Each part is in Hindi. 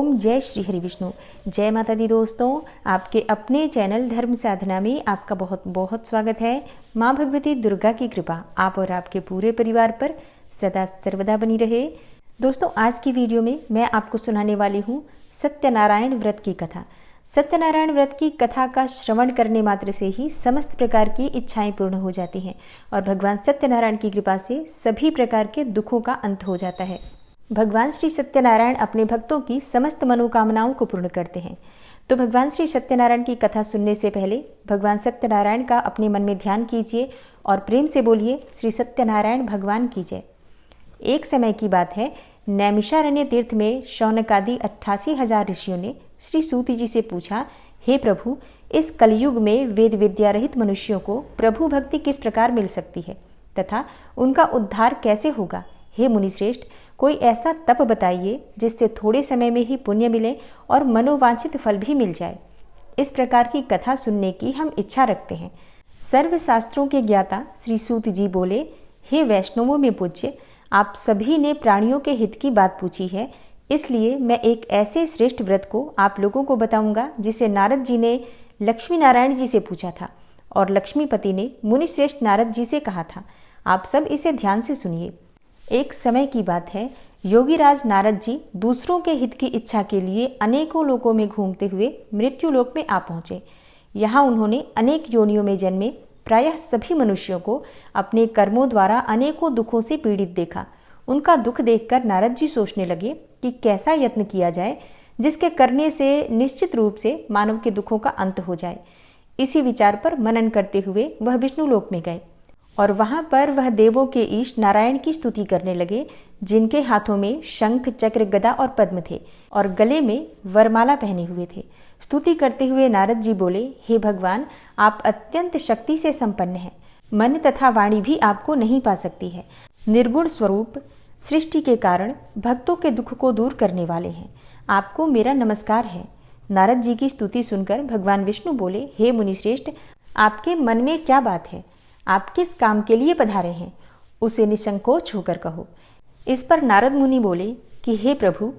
ओम जय श्री हरि विष्णु। जय माता दी दोस्तों, आपके अपने चैनल धर्म साधना में आपका बहुत बहुत स्वागत है। माँ भगवती दुर्गा की कृपा आप और आपके पूरे परिवार पर सदा सर्वदा बनी रहे। दोस्तों, आज की वीडियो में मैं आपको सुनाने वाली हूँ सत्यनारायण व्रत की कथा। सत्यनारायण व्रत की कथा का श्रवण करने मात्र से ही समस्त प्रकार की इच्छाएं पूर्ण हो जाती हैं और भगवान सत्यनारायण की कृपा से सभी प्रकार के दुखों का अंत हो जाता है। भगवान श्री सत्यनारायण अपने भक्तों की समस्त मनोकामनाओं को पूर्ण करते हैं। तो भगवान श्री सत्यनारायण की कथा सुनने से पहले भगवान सत्यनारायण का अपने मन में ध्यान कीजिए और प्रेम से बोलिए, श्री सत्यनारायण भगवान की जय। एक समय की बात है, नैमिषारण्य तीर्थ में शौनकादि 88,000 ऋषियों ने श्री सूति जी से पूछा, हे प्रभु, इस कलयुग में वेद विद्या रहित मनुष्यों को प्रभु भक्ति किस प्रकार मिल सकती है तथा उनका उद्धार कैसे होगा। हे मुनिश्रेष्ठ, कोई ऐसा तप बताइए जिससे थोड़े समय में ही पुण्य मिले और मनोवांछित फल भी मिल जाए। इस प्रकार की कथा सुनने की हम इच्छा रखते हैं। सर्व शास्त्रों के ज्ञाता श्री सूत जी बोले, हे वैष्णवों में पूज्य, आप सभी ने प्राणियों के हित की बात पूछी है, इसलिए मैं एक ऐसे श्रेष्ठ व्रत को आप लोगों को बताऊंगा जिसे नारद जी ने लक्ष्मी नारायण जी से पूछा था और लक्ष्मीपति ने मुनिश्रेष्ठ नारद जी से कहा था। आप सब इसे ध्यान से सुनिए। एक समय की बात है, योगीराज नारद जी दूसरों के हित की इच्छा के लिए अनेकों लोकों में घूमते हुए मृत्यु लोक में आ पहुंचे। यहाँ उन्होंने अनेक योनियों में जन्मे प्रायः सभी मनुष्यों को अपने कर्मों द्वारा अनेकों दुखों से पीड़ित देखा। उनका दुख देखकर नारद जी सोचने लगे कि कैसा यत्न किया जाए जिसके करने से निश्चित रूप से मानव के दुखों का अंत हो जाए। इसी विचार पर मनन करते हुए वह विष्णु लोक में गए और वहां पर वह देवों के ईश नारायण की स्तुति करने लगे, जिनके हाथों में शंख, चक्र, गदा और पद्म थे और गले में वरमाला पहने हुए थे। स्तुति करते हुए नारद जी बोले, हे भगवान, आप अत्यंत शक्ति से संपन्न हैं। मन तथा वाणी भी आपको नहीं पा सकती है। निर्गुण स्वरूप, सृष्टि के कारण भक्तों के दुख को दूर करने वाले हैं। आपको मेरा नमस्कार है। नारद जी की स्तुति सुनकर भगवान विष्णु बोले, हे मुनिश्रेष्ठ, आपके मन में क्या बात है? आप किस काम के लिए पधारे हैं, उसे निसंकोच होकर कहो। इस पर नारद मुनि बोले कि हे प्रभु,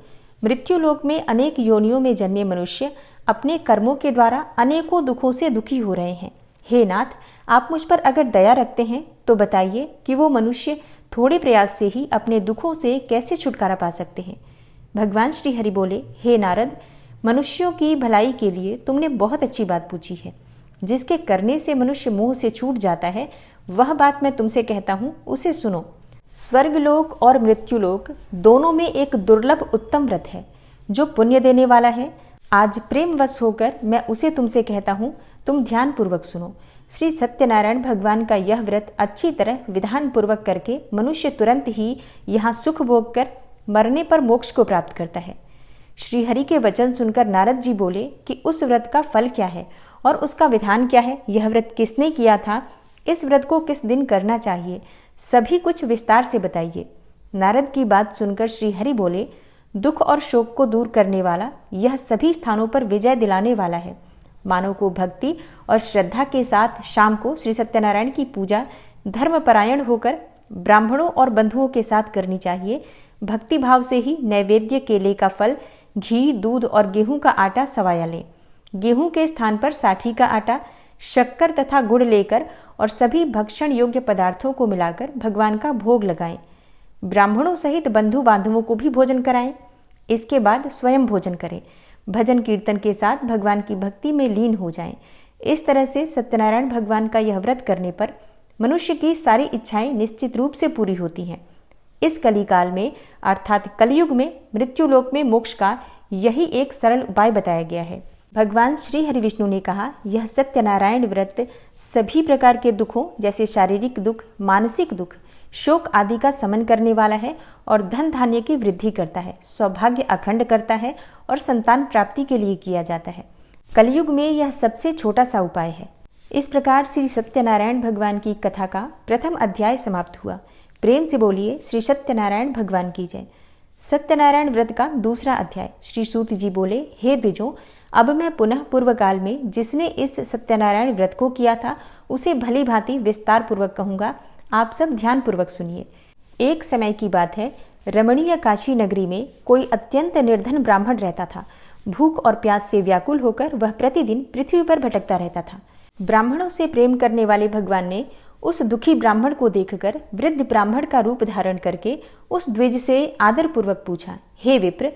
मृत्युलोक में अनेक योनियों में जन्मे मनुष्य अपने कर्मों के द्वारा अनेकों दुखों से दुखी हो रहे हैं। हे नाथ, आप मुझ पर अगर दया रखते हैं तो बताइए कि वो मनुष्य थोड़े प्रयास से ही अपने दुखों से कैसे छुटकारा पा सकते हैं। भगवान श्री हरि बोले, हे नारद, मनुष्यों की भलाई के लिए तुमने बहुत अच्छी बात पूछी है। जिसके करने से मनुष्य मोह से छूट जाता है, वह बात मैं तुमसे कहता हूँ, उसे सुनो। स्वर्गलोक और मृत्युलोक दोनों में एक दुर्लभ उत्तम व्रत है जो पुण्य देने वाला है। आज प्रेमवश होकर मैं उसे तुमसे कहता हूँ, तुम ध्यान पूर्वक सुनो। श्री सत्यनारायण भगवान का यह व्रत अच्छी तरह विधान पूर्वक करके मनुष्य तुरंत ही यहाँ सुख भोग कर मरने पर मोक्ष को प्राप्त करता है। श्रीहरि के वचन सुनकर नारद जी बोले कि उस व्रत का फल क्या है और उसका विधान क्या है, यह व्रत किसने किया था, इस व्रत को किस दिन करना चाहिए, सभी कुछ विस्तार से बताइए। नारद की बात सुनकर श्री हरि बोले, दुख और शोक को दूर करने वाला, यह सभी स्थानों पर विजय दिलाने वाला है। मानव को भक्ति और श्रद्धा के साथ शाम को श्री सत्यनारायण की पूजा धर्मपरायण होकर ब्राह्मणों और बंधुओं के साथ करनी चाहिए। भक्ति भाव से ही नैवेद्य, केले का फल, घी, दूध और गेहूं का आटा सवाया लें। गेहूं के स्थान पर साठी का आटा, शक्कर तथा गुड़ लेकर और सभी भक्षण योग्य पदार्थों को मिलाकर भगवान का भोग लगाएं। ब्राह्मणों सहित बंधु बांधवों को भी भोजन कराएं। इसके बाद स्वयं भोजन करें। भजन कीर्तन के साथ भगवान की भक्ति में लीन हो जाएं। इस तरह से सत्यनारायण भगवान का यह व्रत करने पर मनुष्य की सारी इच्छाएं निश्चित रूप से पूरी होती हैं। इस कलिकाल में अर्थात कलयुग में मृत्युलोक में मोक्ष का यही एक सरल उपाय बताया गया है। भगवान श्री हरि विष्णु ने कहा, यह सत्यनारायण व्रत सभी प्रकार के दुखों जैसे शारीरिक दुख, मानसिक दुख, शोक आदि का समन करने वाला है और धन धान्य की वृद्धि करता है, सौभाग्य अखंड करता है और संतान प्राप्ति के लिए किया जाता है। कलयुग में यह सबसे छोटा सा उपाय है। इस प्रकार श्री सत्यनारायण भगवान की कथा का प्रथम अध्याय समाप्त हुआ। प्रेम से बोलिए, श्री सत्यनारायण भगवान की जय। सत्यनारायण व्रत का दूसरा अध्याय। श्री सूत जी बोले, हे द्विजों, अब मैं पुनः पूर्व काल में जिसने इस सत्यनारायण व्रत को किया था उसे भली भांति विस्तार पूर्वक कहूंगा। आप सब ध्यान पूर्वक सुनिए। एक समय की बात है, रमणीय काशी नगरी में कोई अत्यंत निर्धन ब्राह्मण रहता था। भूख और प्यास से व्याकुल होकर वह प्रतिदिन पृथ्वी पर भटकता रहता था। ब्राह्मणों से प्रेम करने वाले भगवान ने उस दुखी ब्राह्मण को देखकर वृद्ध ब्राह्मण का रूप धारण करके उस द्विज से आदरपूर्वक पूछा, हे विप्र,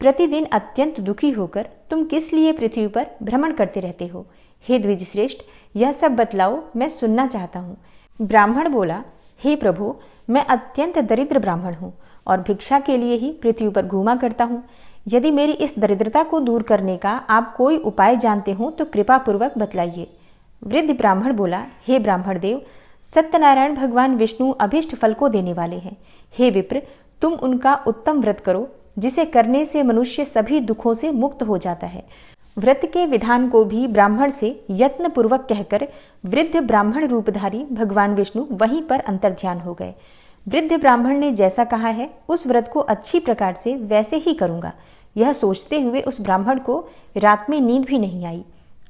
प्रतिदिन अत्यंत दुखी होकर तुम किस लिए पृथ्वी पर भ्रमण करते रहते हो? हे द्विज श्रेष्ठ, यह सब बतलाओ, मैं सुनना चाहता हूँ। ब्राह्मण बोला, हे प्रभु, मैं अत्यंत दरिद्र ब्राह्मण हूँ और भिक्षा के लिए ही पृथ्वी पर घूमा करता हूँ। यदि मेरी इस दरिद्रता को दूर करने का आप कोई उपाय जानते हो तो कृपा पूर्वक बतलाइए। वृद्ध ब्राह्मण बोला, हे ब्राह्मण देव, सत्यनारायण भगवान विष्णु अभिष्ट फल को देने वाले हैं। हे विप्र, तुम उनका उत्तम व्रत करो, जिसे करने से मनुष्य सभी दुखों से मुक्त हो जाता है। व्रत के विधान को भी ब्राह्मण से यत्न पूर्वक कहकर वृद्ध ब्राह्मण रूपधारी भगवान विष्णु वहीं पर अंतर्ध्यान हो गए। वृद्ध ब्राह्मण ने जैसा कहा है उस व्रत को अच्छी प्रकार से वैसे ही करूंगा, यह सोचते हुए उस ब्राह्मण को रात में नींद भी नहीं आई।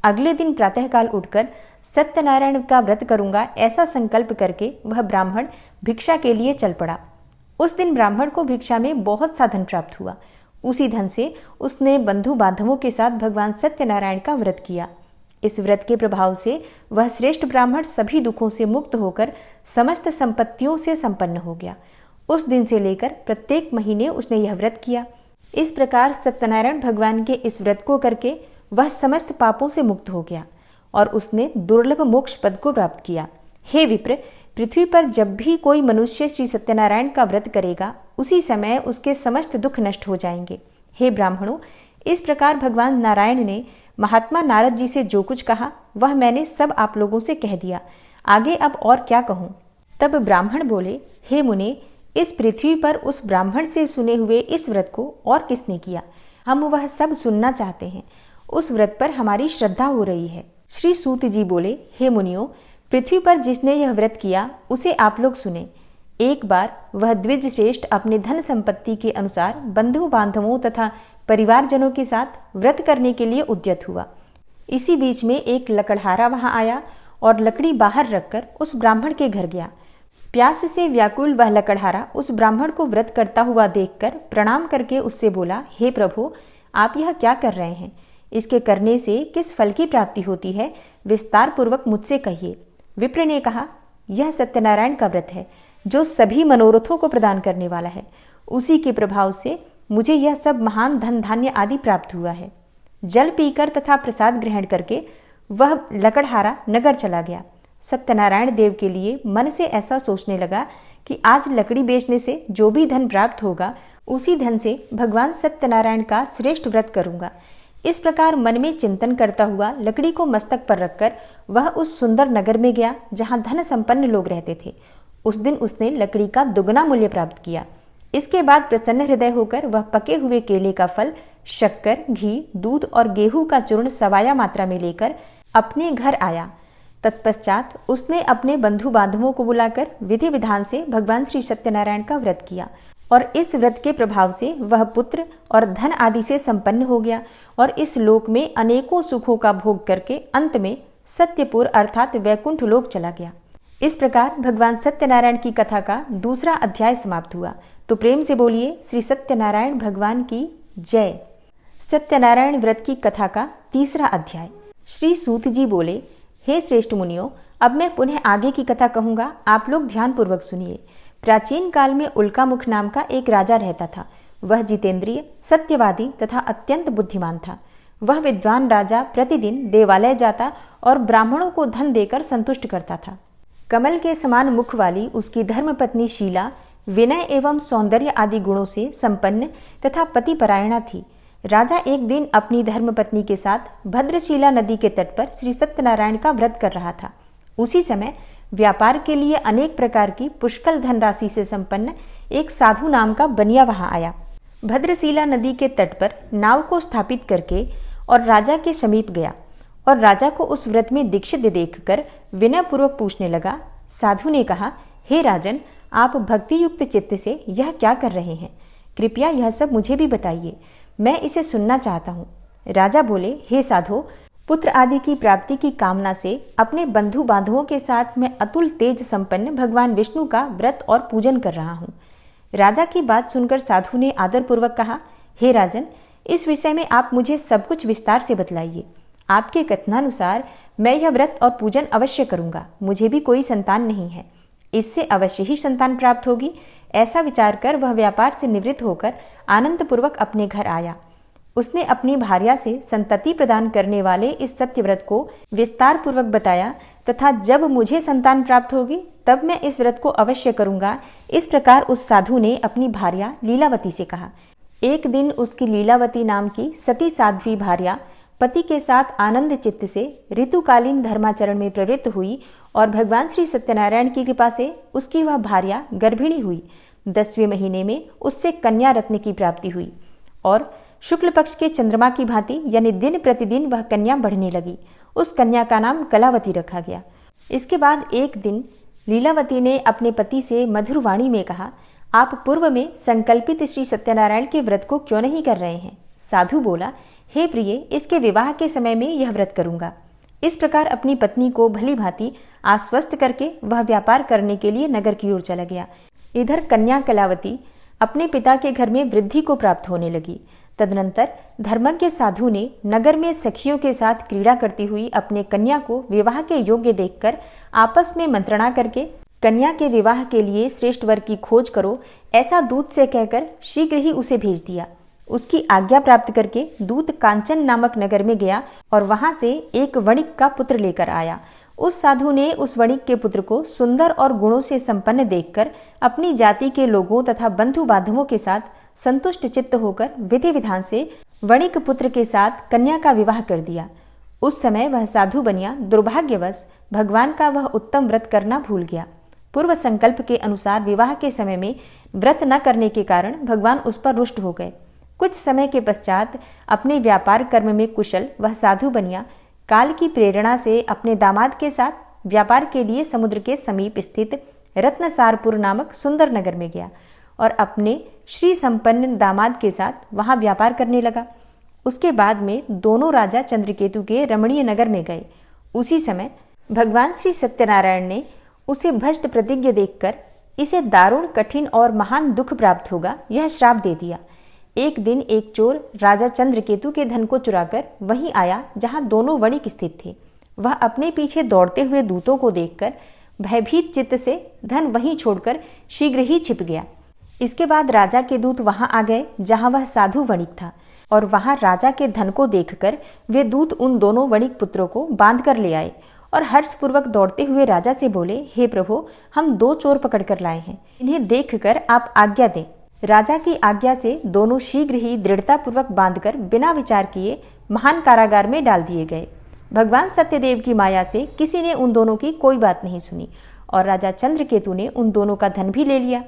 अगले दिन प्रातःकाल उठकर सत्यनारायण का व्रत करूंगा ऐसा संकल्प करके वह ब्राह्मण भिक्षा के लिए चल पड़ा। उस दिन ब्राह्मण को भिक्षा में बहुत सा धन प्राप्त हुआ। उसी धन से उसने बंधु बांधवों के साथ भगवान सत्यनारायण का व्रत किया। इस व्रत के प्रभाव से वह श्रेष्ठ ब्राह्मण सभी दुखों से मुक्त होकर समस्त संपत्तियों से संपन्न हो गया। उस दिन से लेकर प्रत्येक महीने उसने यह व्रत किया। इस प्रकार सत्यनारायण भगवान के इस व्रत को करके वह समस्त पापों से मुक्त हो गया और उसने दुर्लभ मोक्ष पद को प्राप्त किया। हे विप्र, पृथ्वी पर जब भी कोई मनुष्य श्री सत्यनारायण का व्रत करेगा उसी समय उसके समस्त दुख नष्ट हो जाएंगे। हे ब्राह्मणों, इस प्रकार भगवान नारायण ने महात्मा नारद जी से जो कुछ कहा वह मैंने सब आप लोगों से कह दिया। आगे अब और क्या कहूँ? तब ब्राह्मण बोले, हे मुने, इस पृथ्वी पर उस ब्राह्मण से सुने हुए इस व्रत को और किसने किया? हम वह सब सुनना चाहते हैं। उस व्रत पर हमारी श्रद्धा हो रही है। श्री सूत जी बोले, हे मुनियों, पृथ्वी पर जिसने यह व्रत किया उसे आप लोग सुने। एक बार वह द्विज श्रेष्ठ अपने धन संपत्ति के अनुसार बंधु बांधवों तथा परिवारजनों के साथ व्रत करने के लिए उद्यत हुआ। इसी बीच में एक लकड़हारा वहां आया और लकड़ी बाहर रखकर उस ब्राह्मण के घर गया। प्यास से व्याकुल वह लकड़हारा उस ब्राह्मण को व्रत करता हुआ देखकर प्रणाम करके उससे बोला, हे प्रभु, आप यह क्या कर रहे हैं? इसके करने से किस फल की प्राप्ति होती है, विस्तार पूर्वक मुझसे कहिए। विप्र ने कहा, यह सत्यनारायण का व्रत है जो सभी मनोरथों को प्रदान करने वाला है। उसी के प्रभाव से मुझे यह सब महान धन धान्य आदि प्राप्त हुआ है। जल पीकर तथा प्रसाद ग्रहण करके वह लकड़हारा नगर चला गया। सत्यनारायण देव के लिए मन से ऐसा सोचने लगा कि आज लकड़ी बेचने से जो भी धन प्राप्त होगा उसी धन से भगवान सत्यनारायण का श्रेष्ठ व्रत करूंगा। इस प्रकार मन में चिंतन करता हुआ लकड़ी को मस्तक पर रखकर वह उस सुंदर नगर में गया जहां धन संपन्न लोग रहते थे। उस दिन उसने लकड़ी का दुगना मूल्य प्राप्त किया। इसके बाद प्रसन्न हृदय होकर वह पके हुए केले का फल, शक्कर, घी, दूध और गेहूं का चूर्ण सवाया मात्रा में लेकर अपने घर आया। तत्पश्चात उसने अपने बंधु बांधवों को बुलाकर विधि विधान से भगवान श्री सत्यनारायण का व्रत किया और इस व्रत के प्रभाव से वह पुत्र और धन आदि से संपन्न हो गया और इस लोक में अनेकों सुखों का भोग करके अंत में सत्यपुर अर्थात वैकुंठ लोक चला गया। इस प्रकार भगवान सत्यनारायण की कथा का दूसरा अध्याय समाप्त हुआ। तो प्रेम से बोलिए श्री सत्यनारायण भगवान की जय। सत्यनारायण व्रत की कथा का तीसरा अध्याय। श्री सूत जी बोले, हे श्रेष्ठ मुनियों, अब मैं पुनः आगे की कथा कहूंगा, आप लोग ध्यान पूर्वक सुनिए। प्राचीन काल में उल्कामुख नाम का एक राजा रहता था। वह जितेंद्रिय, सत्यवादी तथा अत्यंत बुद्धिमान था। वह विद्वान राजा प्रतिदिन देवालय जाता और ब्राह्मणों को धन देकर संतुष्ट करता था। कमल के समान मुख वाली उसकी धर्मपत्नी शीला विनय एवं सौंदर्य आदि गुणों से संपन्न तथा पतिपरायणा थी। राजा एक दिन अपनी धर्मपत्नी के साथ भद्रशिला नदी के तट पर श्री सत्यनारायण का व्रत कर रहा था। उसी समय व्यापार के लिए अनेक प्रकार की पुष्कल धनराशि से संपन्न एक साधु नाम का बनिया वहां आया। भद्रशिला नदी के तट पर नाव को स्थापित करके और राजा के समीप गया और राजा को उस व्रत में दीक्षित देखकर विनयपूर्वक पूछने लगा। साधु ने कहा, हे राजन, आप भक्ति युक्त चित्त से यह क्या कर रहे हैं? कृपया यह सब मुझे भी बताइए, मैं इसे सुनना चाहता हूँ। राजा बोले, हे साधो, पुत्र आदि की प्राप्ति की कामना से अपने बंधु बांधवों के साथ मैं अतुल तेज संपन्न भगवान विष्णु का व्रत और पूजन कर रहा हूँ। राजा की बात सुनकर साधु ने आदरपूर्वक कहा, हे राजन, इस विषय में आप मुझे सब कुछ विस्तार से बतलाइए। आपके कथनानुसार मैं यह व्रत और पूजन अवश्य करूंगा। मुझे भी कोई संतान नहीं है, इससे अवश्य ही संतान प्राप्त होगी। ऐसा विचार कर वह व्यापार से निवृत्त होकर आनंदपूर्वक अपने घर आया। उसने अपनी भार्या से संतति प्रदान करने वाले इस सत्यव्रत को विस्तार पूर्वक बताया तथा जब मुझे संतान प्राप्त होगी तब मैं इस व्रत को अवश्य करूंगा। इस प्रकार उस साधु ने अपनी भार्या लीलावती से कहा। एक दिन उसकी लीलावती नाम की सती साध्वी भार्या पति के साथ आनंद चित्त से ऋतुकालीन धर्माचरण में प्रवृत्त हुई और भगवान श्री सत्यनारायण की कृपा से उसकी वह भार्या गर्भिणी हुई। 10वें महीने में उससे कन्या रत्न की प्राप्ति हुई और शुक्ल पक्ष के चंद्रमा की भांति यानी दिन प्रतिदिन वह कन्या बढ़ने लगी। उस कन्या का नाम कलावती रखा गया। इसके बाद एक दिन लीलावती ने अपने पति से मधुर वाणी में कहा, आप पूर्व में संकल्पित श्री सत्यनारायण के व्रत को क्यों नहीं कर रहे हैं? साधु बोला, हे प्रिय, इसके विवाह के समय में यह व्रत करूंगा। इस प्रकार अपनी पत्नी को भली भांति आश्वस्त करके वह व्यापार करने के लिए नगर की ओर चला गया। इधर कन्या कलावती अपने पिता के घर में वृद्धि को प्राप्त होने लगी। तदनंतर धर्मज्ञ साधु ने नगर में सखियों के साथ क्रीड़ा करती हुई अपने कन्या को विवाह के योग्य देखकर आपस में मंत्रणा करके कन्या के विवाह के लिए श्रेष्ठ वर की खोज करो, ऐसा दूत से कहकर शीघ्र ही उसे भेज दिया। उसकी आज्ञा प्राप्त करके दूत कांचन नामक नगर में गया और वहां से एक वणिक का पुत्र लेकर आया। उस साधु ने उस वणिक के पुत्र को सुंदर और गुणों से संपन्न देखकर अपनी जाति के लोगों तथा बंधु बांधवों के साथ संतुष्ट चित्त होकर विधि विधान से वणिक पुत्र के साथ कन्या का विवाह कर दिया। उस समय वह साधु बनिया दुर्भाग्यवश भगवान का वह उत्तम व्रत करना भूल गया। पूर्व संकल्प के अनुसार विवाह के समय में व्रत न करने के कारण भगवान उस पर रुष्ट हो गए। कुछ समय के पश्चात अपने व्यापार कर्म में कुशल वह साधु बनिया काल की प्रेरणा से अपने दामाद के साथ व्यापार के लिए समुद्र के समीप स्थित रत्नसारपुर नामक सुंदर नगर में गया और अपने श्री संपन्न दामाद के साथ वहां व्यापार करने लगा। उसके बाद में दोनों राजा चंद्रकेतु के रमणीय नगर में गए। उसी समय भगवान श्री सत्यनारायण ने उसे भ्रष्ट प्रतिज्ञ देखकर इसे दारुण कठिन और महान दुख प्राप्त होगा यह श्राप दे दिया। एक दिन एक चोर राजा चंद्रकेतु के धन को चुराकर वहीं आया जहां दोनों वणिक स्थित थे। वह अपने पीछे दौड़ते हुए दूतों को देखकर भयभीत चित्त से धन वहीं छोड़कर शीघ्र ही छिप गया। इसके बाद राजा के दूत वहां आ गए जहां वह साधु वणिक था और वहां राजा के धन को देखकर वे दूत उन दोनों वणिक पुत्रों को बांध कर ले आए और हर्षपूर्वक दौड़ते हुए राजा से बोले, हे प्रभु, हम 2 चोर पकड़ कर लाए हैं, इन्हें देखकर आप आज्ञा दें। राजा की आज्ञा से दोनों शीघ्र ही दृढ़तापूर्वक बांधकर बिना विचार किए महान कारागार में डाल दिए गए। भगवान सत्यदेव की माया से किसी ने उन दोनों की कोई बात नहीं सुनी और राजा चंद्रकेतु ने उन दोनों का धन भी ले लिया।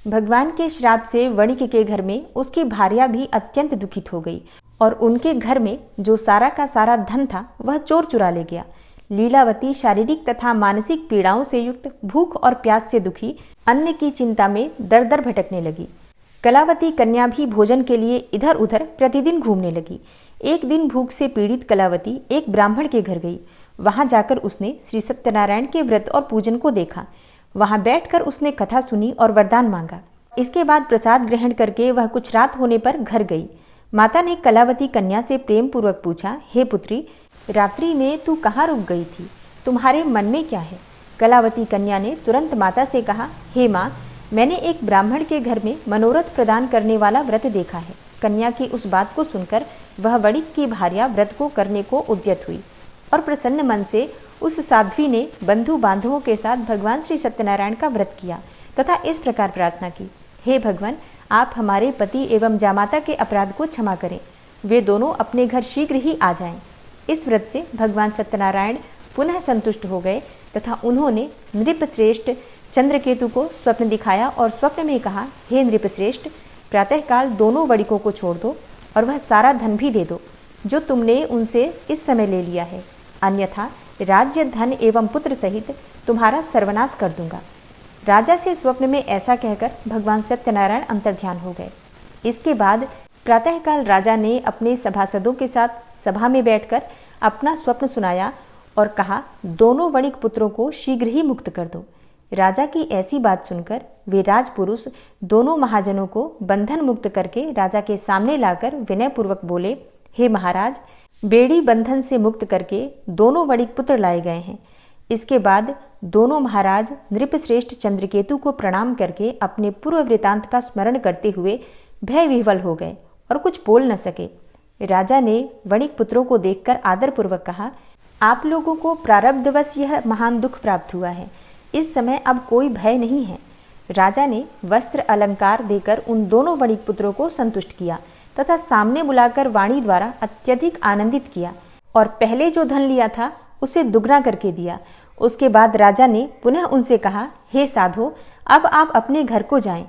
भगवान के श्राप से वणिक के घर में उसकी भार्या भी अत्यंत दुखित हो गई और उनके घर में जो सारा का सारा धन था वह चोर चुरा ले गया। लीलावती शारीरिक तथा मानसिक पीड़ाओं से युक्त भूख और प्यास से दुखी अन्न की चिंता में दर दर भटकने लगी। कलावती कन्या भी भोजन के लिए इधर उधर प्रतिदिन घूमने लगी। एक दिन भूख से पीड़ित कलावती एक ब्राह्मण के घर गई। वहां जाकर उसने श्री सत्यनारायण के व्रत और पूजन को देखा। वहां बैठकर उसने कथा सुनी और वरदान मांगा। इसके बाद प्रसाद ग्रहण करके वह कुछ रात होने पर घर गई। माता ने कलावती कन्या से प्रेम पूर्वक पूछा, हे पुत्री, रात्रि में तू कहाँ रुक गई थी? तुम्हारे मन में क्या है? कलावती कन्या ने तुरंत माता से कहा, हे माँ, मैंने एक ब्राह्मण के घर में मनोरथ प्रदान करने वाला व्रत देखा है। कन्या की उस बात को सुनकर वह वणिक की भार्या व्रत को करने को उद्यत हुई और प्रसन्न मन से उस साध्वी ने बंधु बांधवों के साथ भगवान श्री सत्यनारायण का व्रत किया तथा इस प्रकार प्रार्थना की, हे भगवान, आप हमारे पति एवं जामाता के अपराध को क्षमा करें। वे दोनों अपने घर शीघ्र ही आ जाएं। इस व्रत से भगवान सत्यनारायण पुनः संतुष्ट हो गए तथा उन्होंने नृपश्रेष्ठ चंद्रकेतु को स्वप्न दिखाया और स्वप्न में कहा, हे नृपश्रेष्ठ, प्रातःकाल दोनों वणिकों को छोड़ दो और वह सारा धन भी दे दो जो तुमने उनसे इस समय ले लिया है, अन्यथा राज्य, धन एवं पुत्र सहित तुम्हारा सर्वनाश कर दूंगा। राजा से स्वप्न में ऐसा कहकर भगवान सत्यनारायण अंतर्ध्यान हो गए। इसके बाद प्रातःकाल राजा ने अपने सभासदों के साथ सभा में बैठकर अपना स्वप्न सुनाया और कहा, दोनों वणिक पुत्रों को शीघ्र ही मुक्त कर दो। राजा की ऐसी बात सुनकर वे राजपुरुष दोनों महाजनों को बंधन मुक्त करके राजा के सामने लाकर विनयपूर्वक बोले, हे महाराज, बेड़ी बंधन से मुक्त करके दोनों वणिक पुत्र लाए गए हैं। इसके बाद दोनों महाराज नृपश्रेष्ठ चंद्रकेतु को प्रणाम करके अपने पूर्व वृतांत का स्मरण करते हुए भय विह्वल हो गए और कुछ बोल न सके। राजा ने वणिक पुत्रों को देखकर आदरपूर्वक कहा, आप लोगों को प्रारब्धवश यह महान दुख प्राप्त हुआ है। इस समय अब कोई भय नहीं है। राजा ने वस्त्र अलंकार देकर उन दोनों वणिक पुत्रों को संतुष्ट किया तथा सामने बुलाकर वाणी द्वारा अत्यधिक आनंदित किया और पहले जो धन लिया था उसे दुगना करके दिया। उसके बाद राजा ने पुनः उनसे कहा, हे साधो, अब आप अपने घर को जाएं।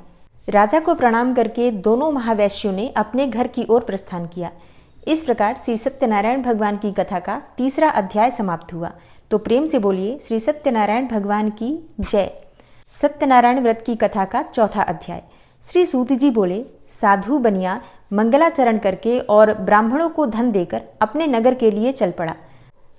राजा को प्रणाम करके दोनों महावैश्यों ने अपने घर की ओर प्रस्थान किया। इस प्रकार श्री सत्यनारायण भगवान की कथा का 3रा अध्याय समाप्त हुआ। तो प्रेम से बोलिए श्री सत्यनारायण भगवान की जय। सत्यनारायण व्रत की कथा का 4था अध्याय। श्री सूत जी बोले, साधु बनिया मंगलाचरण करके और ब्राह्मणों को धन देकर अपने नगर के लिए चल पड़ा।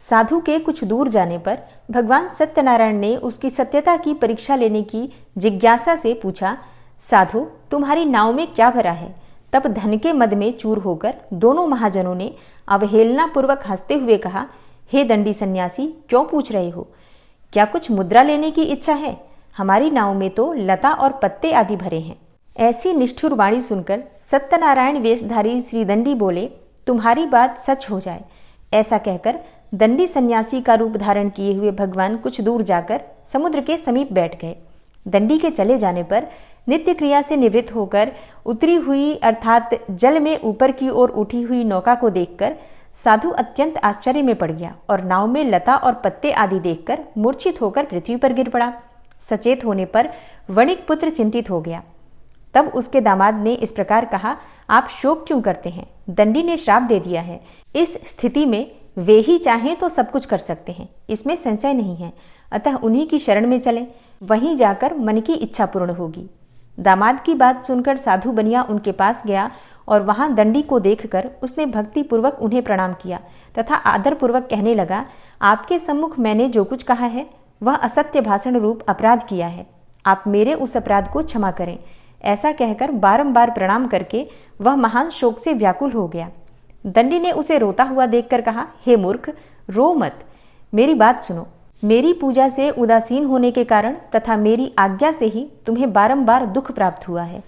साधु के कुछ दूर जाने पर भगवान सत्यनारायण ने उसकी सत्यता की परीक्षा लेने की जिज्ञासा से पूछा, साधु, तुम्हारी नाव में क्या भरा है? तब धन के मद में चूर होकर दोनों महाजनों ने अवहेलना पूर्वक हंसते हुए कहा, हे दंडी सन्यासी, क्यों पूछ रहे हो? क्या कुछ मुद्रा लेने की इच्छा है? हमारी नाव में तो लता और पत्ते आदि भरे हैं। ऐसी निष्ठुर वाणी सुनकर सत्यनारायण वेशधारी श्री दंडी बोले, तुम्हारी बात सच हो जाए। ऐसा कहकर दंडी सन्यासी का रूप धारण किए हुए भगवान कुछ दूर जाकर समुद्र के समीप बैठ गए। दंडी के चले जाने पर नित्य क्रिया से निवृत्त होकर उतरी हुई अर्थात जल में ऊपर की ओर उठी हुई नौका को देखकर साधु अत्यंत आश्चर्य में पड़ गया और नाव में लता और पत्ते आदि देखकर मूर्छित होकर पृथ्वी पर गिर पड़ा। सचेत होने पर वणिक पुत्र चिंतित हो गया। तब उसके दामाद ने इस प्रकार कहा, आप शोक क्यों करते हैं? दंडी ने श्राप दे दिया है। इस स्थिति में वे ही चाहें तो सब कुछ कर सकते हैं, इसमें संशय नहीं है। अतः उन्हीं की शरण में चलें, वहीं जाकर मन की इच्छा पूर्ण होगी। दामाद की बात सुनकर साधु बनिया उनके पास गया और वहां दंडी को देखकर उसने भक्ति पूर्वक उन्हें प्रणाम किया तथा आदर पूर्वक कहने लगा, आपके सम्मुख मैंने जो कुछ कहा है वह असत्य भाषण रूप अपराध किया है। आप मेरे उस अपराध को क्षमा करें। ऐसा कहकर बारंबार प्रणाम करके वह महान शोक से व्याकुल हो गया। दंडी ने उसे रोता हुआ देखकर कहा, हे मूर्ख, रो मत, मेरी बात सुनो। मेरी पूजा से उदासीन होने के कारण तथा मेरी आज्ञा से ही तुम्हें बारंबार दुख प्राप्त हुआ है।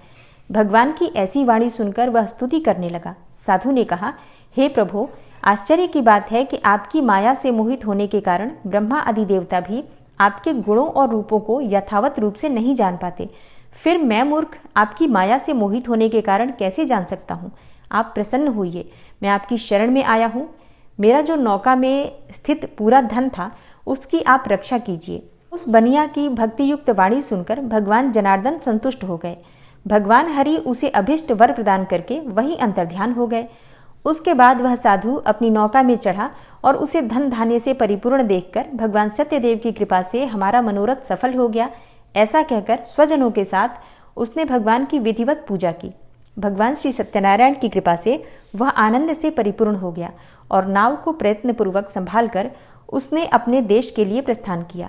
भगवान की ऐसी वाणी सुनकर वह स्तुति करने लगा। साधु ने कहा, हे प्रभो, आश्चर्य की बात है कि आपकी माया से मोहित होने के कारण ब्रह्मा आदि देवता भी आपके गुणों और रूपों को यथावत रूप से नहीं जान पाते। फिर मैं मूर्ख आपकी माया से मोहित होने के कारण कैसे जान सकता हूँ? आप प्रसन्न होइए, मैं आपकी शरण में आया हूँ। मेरा जो नौका में स्थित पूरा धन था उसकी आप रक्षा कीजिए। उस बनिया की भक्तियुक्त वाणी सुनकर भगवान जनार्दन संतुष्ट हो गए। भगवान हरि उसे अभिष्ट वर प्रदान करके वहीं अंतर्ध्यान हो गए। उसके बाद वह साधु अपनी नौका में चढ़ा और उसे धन धान्य से परिपूर्ण देखकर भगवान सत्यदेव की कृपा से हमारा मनोरथ सफल हो गया, ऐसा कहकर स्वजनों के साथ उसने भगवान की विधिवत पूजा की। भगवान श्री सत्यनारायण की कृपा से वह आनंद से परिपूर्ण हो गया और नाव को प्रयत्नपूर्वक संभाल कर उसने अपने देश के लिए प्रस्थान किया।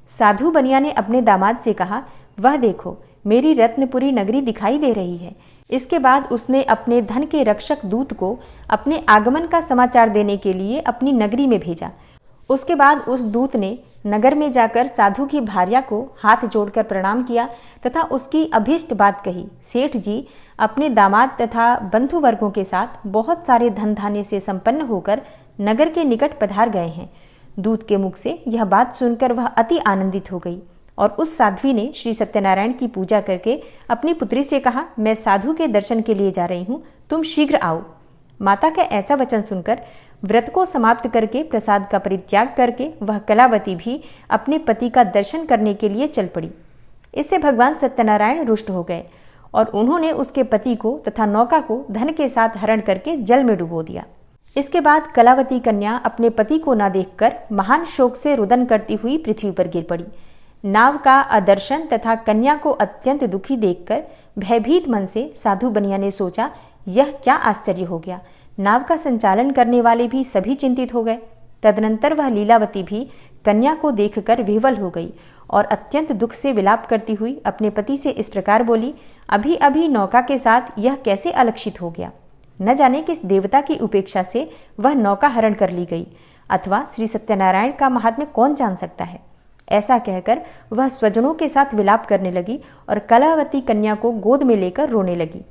साधु बनिया ने अपने दामाद से कहा, वह देखो, मेरी रत्नपुरी नगरी दिखाई दे रही है। इसके बाद उसने अपने धन के रक्षक दूत को अपने आगमन का समाचार देने के लिए अपनी नगरी में भेजा। उसके बाद उस दूत ने नगर में जाकर साधु की भार्या को हाथ जोड़कर प्रणाम किया तथा उसकी अभीष्ट बात कही। सेठ जी अपने दामाद तथा बंधु वर्गों के साथ बहुत सारे धन धान्य से संपन्न होकर नगर के निकट पधार गए हैं। दूत के मुख से यह बात सुनकर वह अति आनंदित हो गई और उस साध्वी ने श्री सत्यनारायण की पूजा करके अपनी पुत्री से कहा, मैं साधु के दर्शन के लिए जा रही हूँ, तुम शीघ्र आओ। माता का ऐसा वचन सुनकर व्रत को समाप्त करके प्रसाद का परित्याग करके वह कलावती भी अपने पति का दर्शन करने के लिए चल पड़ी। इससे भगवान सत्यनारायण रुष्ट हो गए और उन्होंने उसके पति को तथा नौका को धन के साथ हरण करके जल में डुबो दिया। इसके बाद कलावती कन्या अपने पति को न देखकर महान शोक से रुदन करती हुई पृथ्वी पर गिर पड़ी। नाव का अदर्शन तथा कन्या को अत्यंत दुखी देखकर भयभीत मन से साधु बनिया ने सोचा, यह क्या आश्चर्य हो गया। नाव का संचालन करने वाले भी सभी चिंतित हो गए। तदनंतर वह लीलावती भी कन्या को देखकर विह्वल हो गई और अत्यंत दुख से विलाप करती हुई अपने पति से इस प्रकार बोली, अभी अभी नौका के साथ यह कैसे अलक्षित हो गया। न जाने किस देवता की उपेक्षा से वह नौका हरण कर ली गई, अथवा श्री सत्यनारायण का महात्म्य कौन जान सकता है। ऐसा कहकर वह स्वजनों के साथ विलाप करने लगी और कलावती कन्या को गोद में लेकर रोने लगी।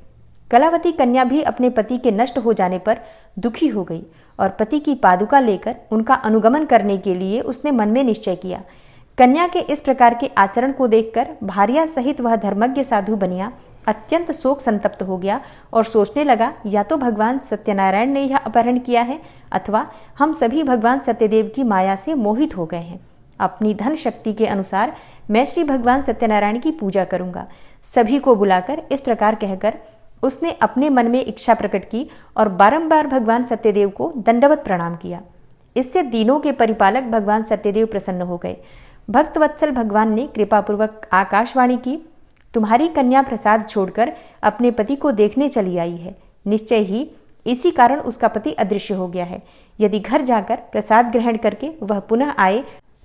कलावती कन्या भी अपने पति के नष्ट हो जाने पर दुखी हो गई और पति की पादुका लेकर उनका अनुगमन करने के लिए उसने मन में निश्चय किया। कन्या के इस प्रकार के आचरण को देखकर भार्या सहित वह धर्मज्ञ साधु बनिया अत्यंत शोक संतप्त हो गया और सोचने लगा, या तो भगवान सत्यनारायण ने यह अपहरण किया है अथवा हम सभी भगवान सत्यदेव की माया से मोहित हो गए हैं। अपनी धन शक्ति के अनुसार मैं श्री भगवान सत्यनारायण की पूजा करूंगा। सभी को बुलाकर इस प्रकार कहकर उसने अपने मन में इच्छा प्रकट की और बारंबार भगवान सत्यदेव को दंडवत प्रणाम किया। इससे दीनों के परिपालक भगवान सत्यदेव प्रसन्न हो गए। भक्तवत्सल भगवान ने कृपापूर्वक आकाशवाणी की, तुम्हारी कन्या प्रसाद छोड़कर अपने पति को देखने चली आई है। निश्चय ही इसी कारण उसका पति अदृश्य हो गया है। यदि घर जाकर प्रसाद ग्रहण करके वह पुनः आए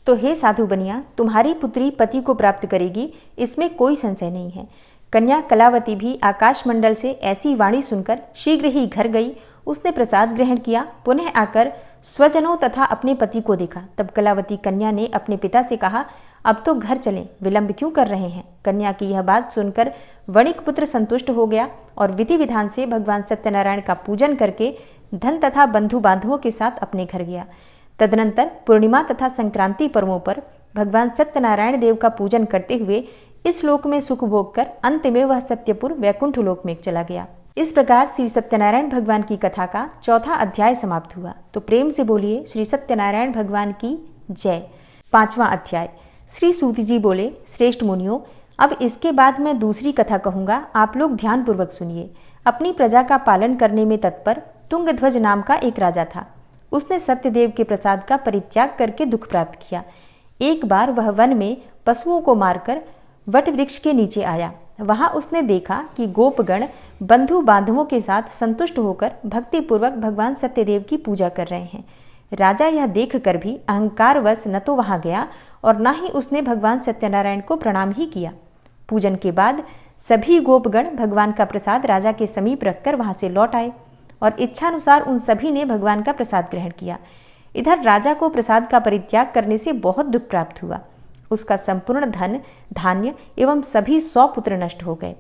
तो हे साधु बनिया, तुम्हारी पुत्री पति को प्राप्त करेगी, इसमें कोई संशय नहीं है। कन्या कलावती भी आकाशमंडल से ऐसी वाणी सुनकर शीघ्र ही घर गई। उसने प्रसाद ग्रहण किया, पुनः आकर स्वजनों तथा अपने पति को देखा। तब कलावती कन्या ने अपने पिता से कहा, अब तो घर चलें, विलंब क्यों कर रहे हैं। कन्या की यह बात सुनकर वणिक पुत्र संतुष्ट हो गया और विधि विधान से भगवान सत्यनारायण का पूजन करके धन तथा बंधु बांधवों के साथ अपने घर गया। तदनंतर पूर्णिमा तथा संक्रांति पर्वों पर भगवान सत्यनारायण देव का पूजन करते हुए इस लोक में सुख भोग कर अंत में वह सत्यपुर वैकुंठ लोक में चला गया। इस प्रकार श्री सत्यनारायण भगवान की कथा का चौथा अध्याय समाप्त हुआ। तो प्रेम से बोलिए श्री सत्यनारायण भगवान की जय। 5वां अध्याय। श्री सूत जी बोले, श्रेष्ठ मुनियों, अब इसके बाद मैं दूसरी कथा कहूंगा, आप लोग ध्यान पूर्वक सुनिए। अपनी प्रजा का पालन करने में तत्पर तुंगध्वज नाम का एक राजा था। उसने सत्यदेव के प्रसाद का परित्याग करके दुख प्राप्त किया। एक बार वह वन में पशुओं को मारकर वट वृक्ष के नीचे आया। वहां उसने देखा कि गोपगण बंधु बांधवों के साथ संतुष्ट होकर भक्तिपूर्वक भगवान सत्यदेव की पूजा कर रहे हैं। राजा यह देखकर भी अहंकारवश न तो वहां गया और न ही उसने भगवान सत्यनारायण को प्रणाम ही किया। पूजन के बाद सभी गोपगण भगवान का प्रसाद राजा के समीप रखकर वहां से लौट आए और इच्छानुसार उन सभी ने भगवान का प्रसाद ग्रहण किया। इधर राजा को प्रसाद का परित्याग करने से बहुत दुख प्राप्त हुआ। उसका संपूर्ण धन, धान्य एवं सभी 100 पुत्र नष्ट हो गए।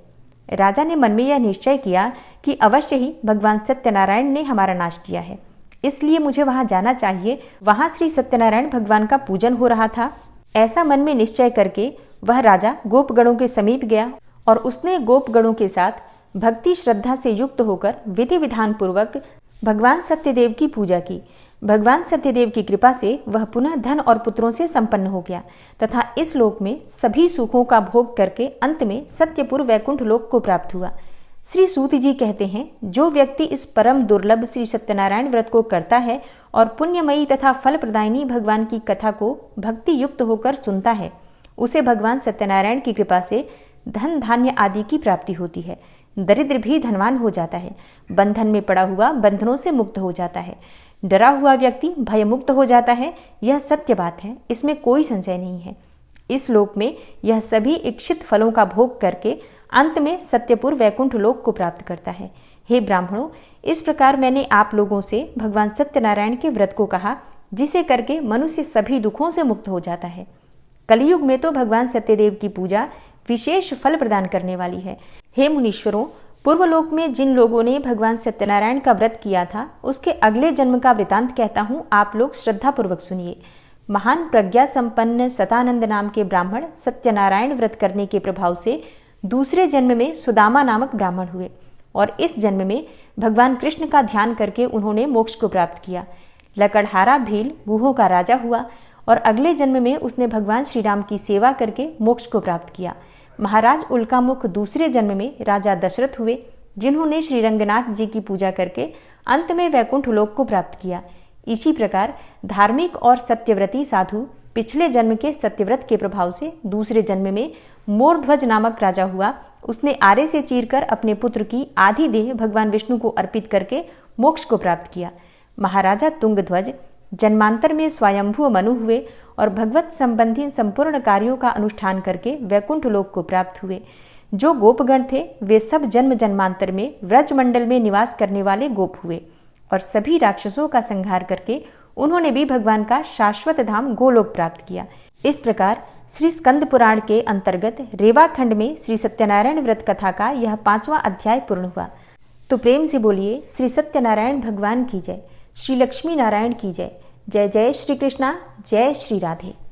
राजा ने मन में यह निश्चय किया कि अवश्य ही भगवान सत्यनारायण ने हमारा नाश किया है, इसलिए मुझे वहां जाना चाहिए। वहां श्री सत्यनारायण भगवान का पूजन हो रहा था। ऐसा मन में निश्चय करके वह राजा गोपगणों के समीप गया और उसने गोपगणों के साथ भक्ति श्रद्धा से युक्त होकर विधि विधान पूर्वक भगवान सत्यदेव की पूजा की। भगवान सत्यदेव की कृपा से वह पुनः धन और पुत्रों से संपन्न हो गया तथा इस लोक में सभी सुखों का भोग करके अंत में सत्यपुर वैकुंठ लोक को प्राप्त हुआ। श्री सूत जी कहते हैं, जो व्यक्ति इस परम दुर्लभ श्री सत्यनारायण व्रत को करता है और पुण्यमयी तथा फल प्रदायिनी भगवान की कथा को भक्ति युक्त होकर सुनता है, उसे भगवान सत्यनारायण की कृपा से धन धान्य आदि की प्राप्ति होती है। दरिद्र भी धनवान हो जाता है। बंधन में पड़ा हुआ बंधनों से मुक्त हो जाता है। डरा हुआ व्यक्ति भयमुक्त हो जाता है। यह सत्य बात है, इसमें कोई संशय नहीं है। इस लोक में यह सभी इच्छित फलों का भोग करके अंत में सत्यपुर वैकुंठ लोक को प्राप्त करता है। हे ब्राह्मणों, इस प्रकार मैंने आप लोगों से भगवान सत्यनारायण के व्रत को कहा, जिसे करके मनुष्य सभी दुखों से मुक्त हो जाता है। कलयुग में तो भगवान सत्यदेव की पूजा विशेष फल प्रदान करने वाली है। हे मुनीश्वरों, पूर्वलोक में जिन लोगों ने भगवान सत्यनारायण का व्रत किया था, उसके अगले जन्म का वृतांत कहता हूँ, आप लोग श्रद्धा पूर्वक सुनिए। महान प्रज्ञा संपन्न सतानंद नाम के ब्राह्मण सत्यनारायण व्रत करने के प्रभाव से दूसरे जन्म में सुदामा नामक ब्राह्मण हुए और इस जन्म में भगवान कृष्ण का ध्यान करके उन्होंने मोक्ष को प्राप्त किया। लकड़हारा भील गुहों का राजा हुआ और अगले जन्म में उसने भगवान श्री राम की सेवा करके मोक्ष को प्राप्त किया। महाराज उल्कामुख दूसरे जन्म में राजा दशरथ हुए, जिन्होंने श्री रंगनाथ जी की पूजा करके अंत में वैकुंठ लोक को प्राप्त किया। इसी प्रकार धार्मिक और सत्यव्रती साधु पिछले जन्म के सत्यव्रत के प्रभाव से दूसरे जन्म में मोरध्वज नामक राजा हुआ। उसने आरे से चीरकर अपने पुत्र की आधी देह भगवान विष्णु को अर्पित करके मोक्ष को प्राप्त किया। महाराजा तुंगध्वज जन्मांतर में स्वयंभू मनु हुए और भगवत संबंधी संपूर्ण कार्यों का अनुष्ठान करके वैकुंठ लोक को प्राप्त हुए। जो गोपगण थे वे सब जन्म जन्मांतर में व्रजमंडल में निवास करने वाले गोप हुए और सभी राक्षसों का संहार करके उन्होंने भी भगवान का शाश्वत धाम गोलोक प्राप्त किया। इस प्रकार श्री स्कंद पुराण के अंतर्गत रेवा खंड में श्री सत्यनारायण व्रत कथा का यह 5वां अध्याय पूर्ण हुआ। तो प्रेम से बोलिए श्री सत्यनारायण भगवान की जय, श्री लक्ष्मी नारायण की जय। जय जय श्री कृष्णा, जय श्री राधे।